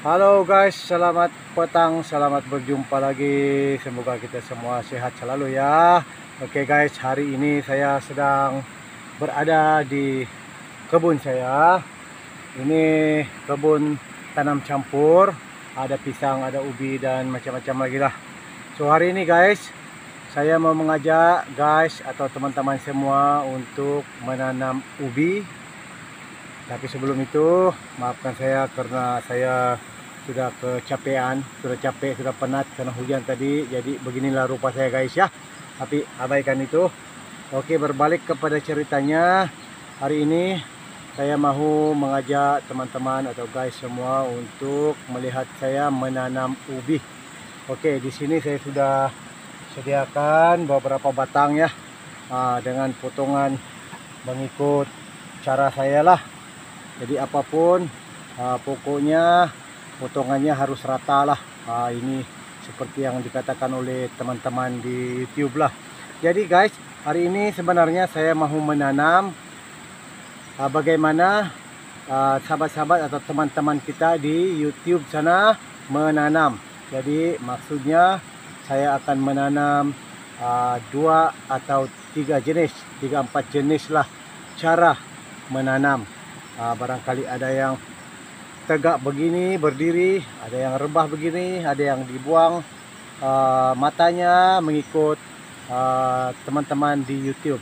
Halo guys, selamat petang, selamat berjumpa lagi. Semoga kita semua sehat selalu ya. Oke guys, hari ini saya sedang berada di kebun saya. Ini kebun tanam campur, ada pisang, ada ubi dan macam-macam lagi lah. So hari ini guys, saya mau mengajak guys atau teman-teman semua untuk menanam ubi. Tapi sebelum itu, maafkan saya karena saya sudah kecapean, sudah capek, sudah penat karena hujan tadi. Jadi beginilah rupa saya guys ya. Tapi abaikan itu. Oke, berbalik kepada ceritanya. Hari ini saya mau mengajak teman-teman atau guys semua untuk melihat saya menanam ubi. Oke, di sini saya sudah sediakan beberapa batang ya, dengan potongan mengikut cara saya lah. Jadi apapun, pokoknya potongannya harus rata lah. Ini seperti yang dikatakan oleh teman-teman di YouTube lah. Jadi guys, hari ini sebenarnya saya mau menanam bagaimana sahabat-sahabat atau teman-teman kita di YouTube sana menanam. Jadi maksudnya saya akan menanam 2 atau 3 jenis, 3-4 jenis lah cara menanam. Barangkali ada yang tegak begini berdiri, ada yang rebah begini, ada yang dibuang matanya mengikut teman-teman di YouTube.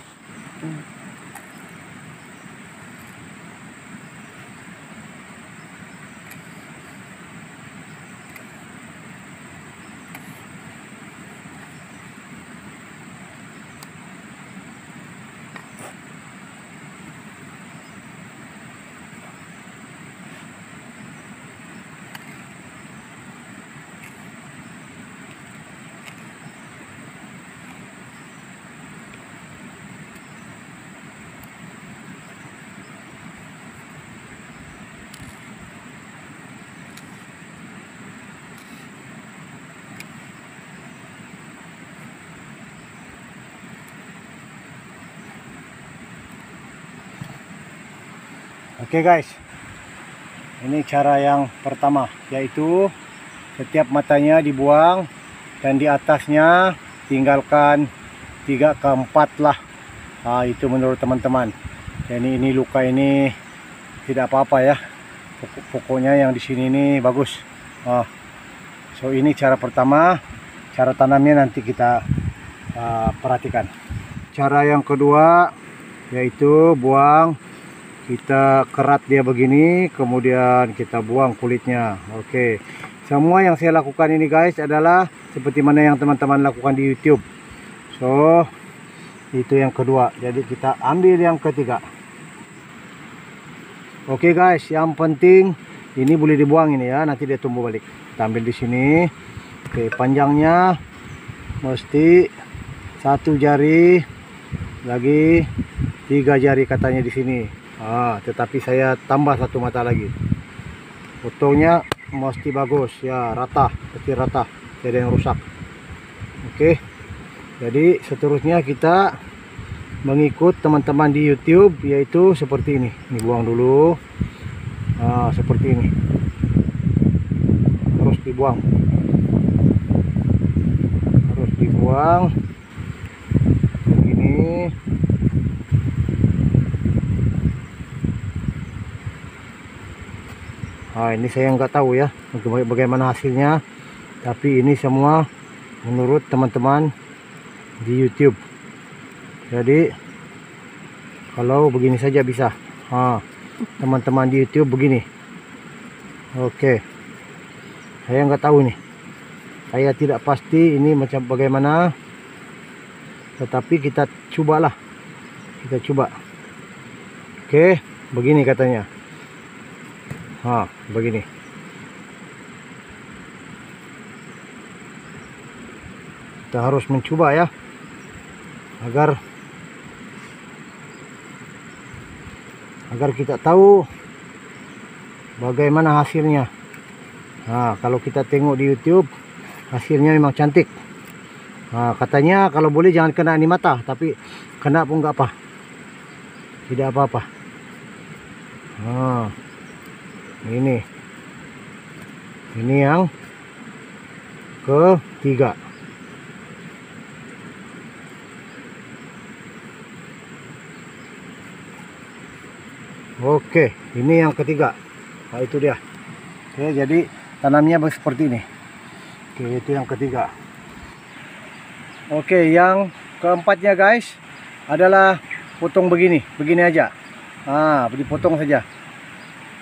Oke guys, ini cara yang pertama, yaitu setiap matanya dibuang dan di atasnya tinggalkan 3 ke 4 lah. Itu menurut teman-teman. Jadi ini luka ini tidak apa-apa ya. Pokoknya yang di sini ini bagus. So ini cara pertama. Cara tanamnya nanti kita perhatikan. Cara yang kedua yaitu buang. Kita kerat dia begini, kemudian kita buang kulitnya. Oke, semua yang saya lakukan ini guys adalah seperti mana yang teman-teman lakukan di YouTube. So itu yang kedua. Jadi kita ambil yang ketiga. Oke guys, yang penting ini boleh dibuang ini ya, nanti dia tumbuh balik. Kita ambil di sini. Oke, panjangnya mesti 1 jari, lagi 3 jari katanya di sini. Tetapi saya tambah 1 mata lagi. Potongnya mesti bagus ya, rata, pasti rata, tidak ada yang rusak. Oke, jadi seterusnya kita mengikut teman-teman di YouTube, yaitu seperti ini. Ini buang dulu, seperti ini, harus dibuang, begini. Ini saya nggak tahu ya bagaimana hasilnya, tapi ini semua menurut teman-teman di YouTube. Jadi kalau begini saja bisa, teman-teman di YouTube begini. Oke, saya nggak tahu nih, saya tidak pasti ini macam bagaimana, tetapi kita cobalah, kita coba. Oke, begini katanya. Begini. Kita harus mencoba ya, agar kita tahu bagaimana hasilnya. Kalau kita tengok di YouTube, hasilnya memang cantik. Katanya kalau boleh jangan kena di mata, tapi kena pun nggak apa, tidak apa-apa. Ini Ini yang ketiga. Oke, ini yang ketiga. Nah, itu dia. Oke, jadi tanamnya seperti ini. Oke, itu yang ketiga. Oke, yang keempatnya guys adalah potong begini aja. Nah, dipotong saja.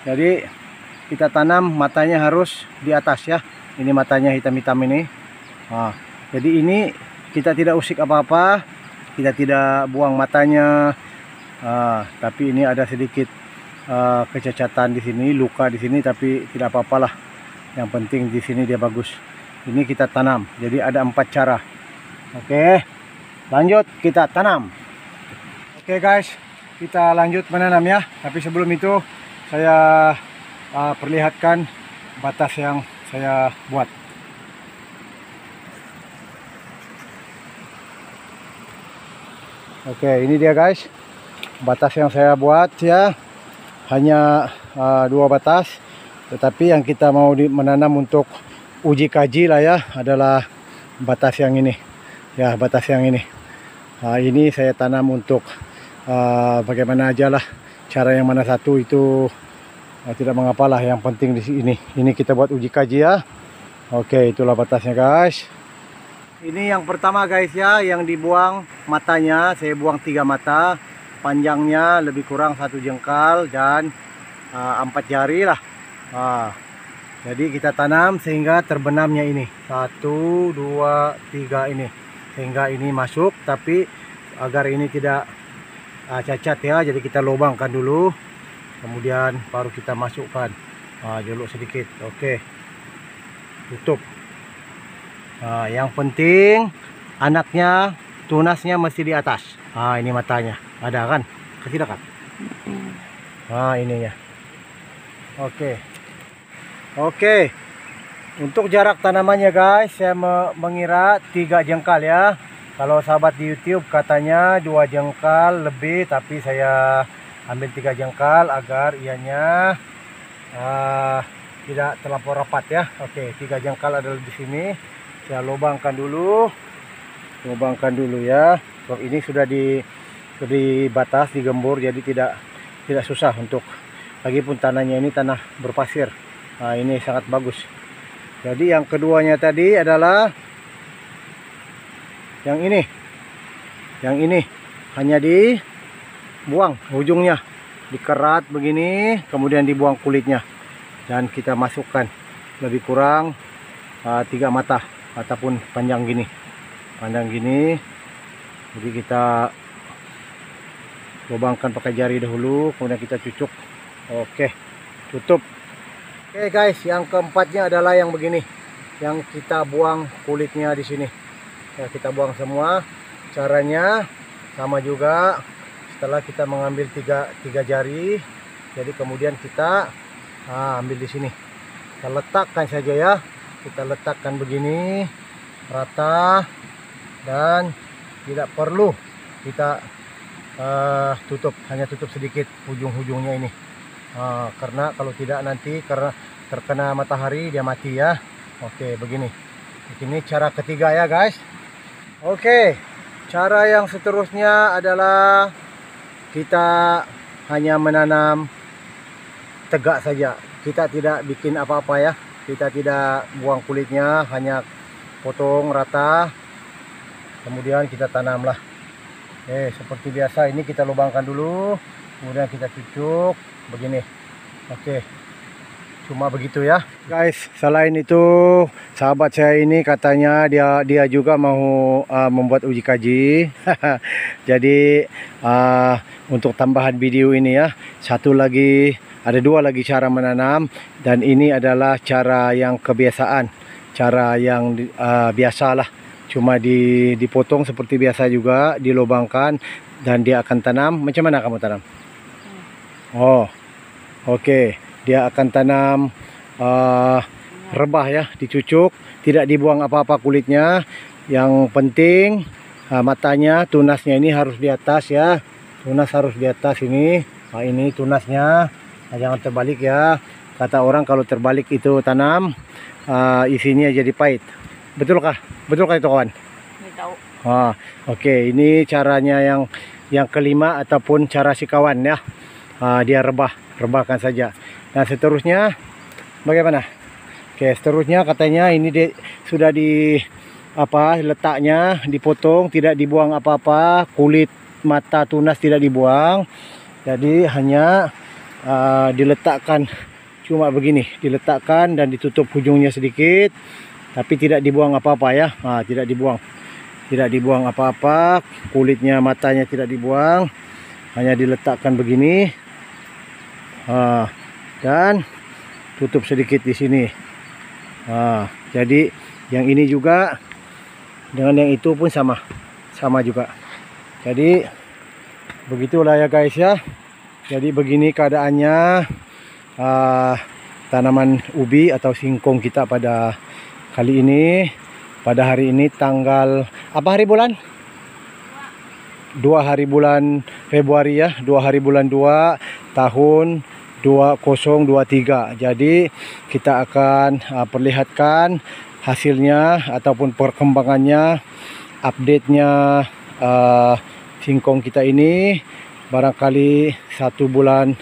Jadi kita tanam matanya harus di atas ya. Ini matanya hitam-hitam ini. Nah, jadi ini kita tidak usik apa-apa, kita tidak buang matanya. Tapi ini ada sedikit kecacatan di sini, luka di sini, tapi tidak apa-apalah. Yang penting di sini dia bagus. Ini kita tanam. Jadi ada 4 cara. Oke, lanjut kita tanam. Oke guys, kita lanjut menanam ya. Tapi sebelum itu saya perlihatkan batas yang saya buat. Oke, ini dia guys, batas yang saya buat ya. Hanya 2 batas, tetapi yang kita mau menanam untuk uji kaji lah ya adalah batas yang ini ya, batas yang ini. Ini saya tanam untuk bagaimana aja lah, cara yang mana satu itu tidak mengapalah, yang penting di sini. Ini kita buat uji kaji ya. Oke, itulah batasnya guys. Ini yang pertama guys ya, yang dibuang matanya. Saya buang 3 mata. Panjangnya lebih kurang 1 jengkal dan 4 jari lah. Jadi kita tanam sehingga terbenamnya ini 1, 2, 3 ini, sehingga ini masuk. Tapi agar ini tidak cacat ya, jadi kita lubangkan dulu, kemudian baru kita masukkan. Jolok sedikit. Oke, tutup. Yang penting anaknya, tunasnya mesti di atas. Ini matanya ada kan, kasih dekat. Ininya. Oke, untuk jarak tanamannya guys, saya mengira 3 jengkal ya. Kalau sahabat di YouTube katanya 2 jengkal lebih, tapi saya ambil 3 jengkal agar ianya tidak terlampau rapat ya. Oke, 3 jengkal adalah di sini. Saya lubangkan dulu ya. So, ini sudah di batas, digembur, jadi tidak susah untuk, lagipun tanahnya ini tanah berpasir. Ini sangat bagus. Jadi yang keduanya tadi adalah yang ini hanya dibuang ujungnya, dikerat begini, kemudian dibuang kulitnya, dan kita masukkan lebih kurang 3 mata ataupun panjang gini. Jadi kita lubangkan pakai jari dahulu, kemudian kita cucuk. Oke, tutup. Oke guys, yang keempatnya adalah yang begini, yang kita buang kulitnya di sini ya. Kita buang semua. Caranya sama juga. Setelah kita mengambil tiga jari, jadi kemudian kita ambil di sini, kita letakkan saja ya. Kita letakkan begini rata, dan tidak perlu kita tutup, hanya tutup sedikit ujung-ujungnya ini. Karena kalau tidak nanti karena terkena matahari dia mati ya. Oke, begini. Ini cara ketiga ya guys. Oke, cara yang seterusnya adalah kita hanya menanam tegak saja. Kita tidak bikin apa-apa ya. Kita tidak buang kulitnya, hanya potong rata, kemudian kita tanamlah. Seperti biasa, ini kita lubangkan dulu, kemudian kita cucuk begini. Oke, cuma begitu ya guys. Selain itu, sahabat saya ini katanya dia juga mau membuat uji kaji. Jadi untuk tambahan video ini ya, ada 2 lagi cara menanam, dan ini adalah cara yang kebiasaan, cara yang biasalah, cuma dipotong seperti biasa juga, dilubangkan, dan dia akan tanam. Macam mana kamu tanam? Oke, dia akan tanam rebah ya, dicucuk, tidak dibuang apa-apa kulitnya. Yang penting matanya, tunasnya ini harus di atas ya. Tunas harus di atas ini. Ini tunasnya, jangan terbalik ya. Kata orang kalau terbalik itu tanam, isinya jadi pahit. Betulkah? Betulkah itu kawan? Nggak tahu. Oke, ini caranya yang kelima ataupun cara si kawan ya. Dia rebahkan saja. Nah seterusnya bagaimana? Oke, seterusnya katanya ini sudah letaknya dipotong, tidak dibuang apa-apa, kulit mata tunas tidak dibuang. Jadi hanya diletakkan cuma begini, diletakkan dan ditutup ujungnya sedikit, tapi tidak dibuang apa-apa ya. Tidak dibuang apa-apa, kulitnya matanya tidak dibuang, hanya diletakkan begini. Dan tutup sedikit di sini. Jadi yang ini juga dengan yang itu pun sama juga. Jadi begitulah ya guys ya. Jadi begini keadaannya tanaman ubi atau singkong kita pada kali ini, pada hari ini tanggal apa hari bulan? 2 hari bulan Februari ya, 2 hari bulan 2 tahun 2023. Jadi kita akan perlihatkan hasilnya ataupun perkembangannya, update-nya singkong kita ini. Barangkali 1 bulan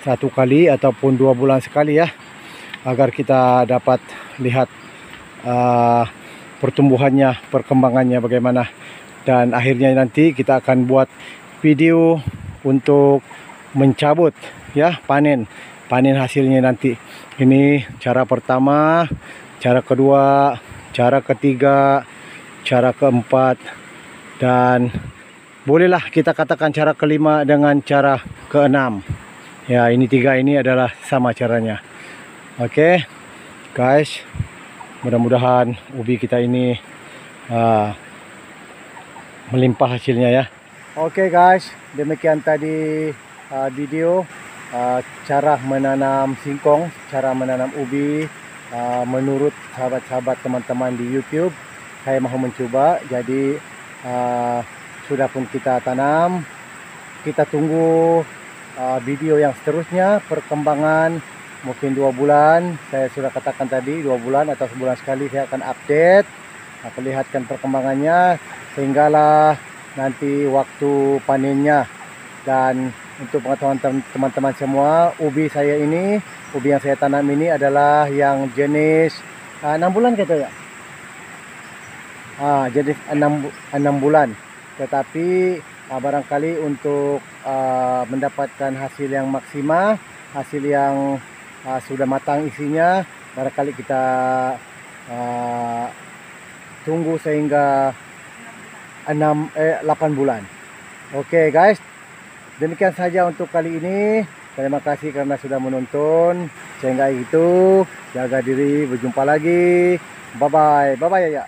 1 kali ataupun 2 bulan sekali ya, agar kita dapat lihat pertumbuhannya, perkembangannya bagaimana. Dan akhirnya nanti kita akan buat video untuk mencabut ya, panen hasilnya nanti. Ini cara pertama, cara kedua, cara ketiga, cara keempat, dan bolehlah kita katakan cara kelima dengan cara keenam. Ya, ini 3 ini adalah sama caranya. Oke, guys, mudah-mudahan ubi kita ini melimpah hasilnya ya. Oke guys, demikian tadi video cara menanam singkong, cara menanam ubi menurut sahabat-sahabat teman-teman di YouTube. Saya mau mencoba, jadi sudah pun kita tanam. Kita tunggu video yang seterusnya, perkembangan mungkin 2 bulan. Saya sudah katakan tadi 2 bulan atau sebulan sekali saya akan update, perlihatkan perkembangannya, sehinggalah nanti waktu panennya. Dan untuk pengetahuan teman-teman semua, ubi saya ini, ubi yang saya tanam ini adalah yang jenis 6 bulan gitu ya. Jenis 6 bulan. Tetapi barangkali untuk mendapatkan hasil yang maksimal, hasil yang sudah matang isinya, barangkali kita tunggu sehingga 8 bulan. Oke guys, demikian saja untuk kali ini. Terima kasih karena sudah menonton. Sehingga itu, jaga diri, berjumpa lagi. Bye bye ya.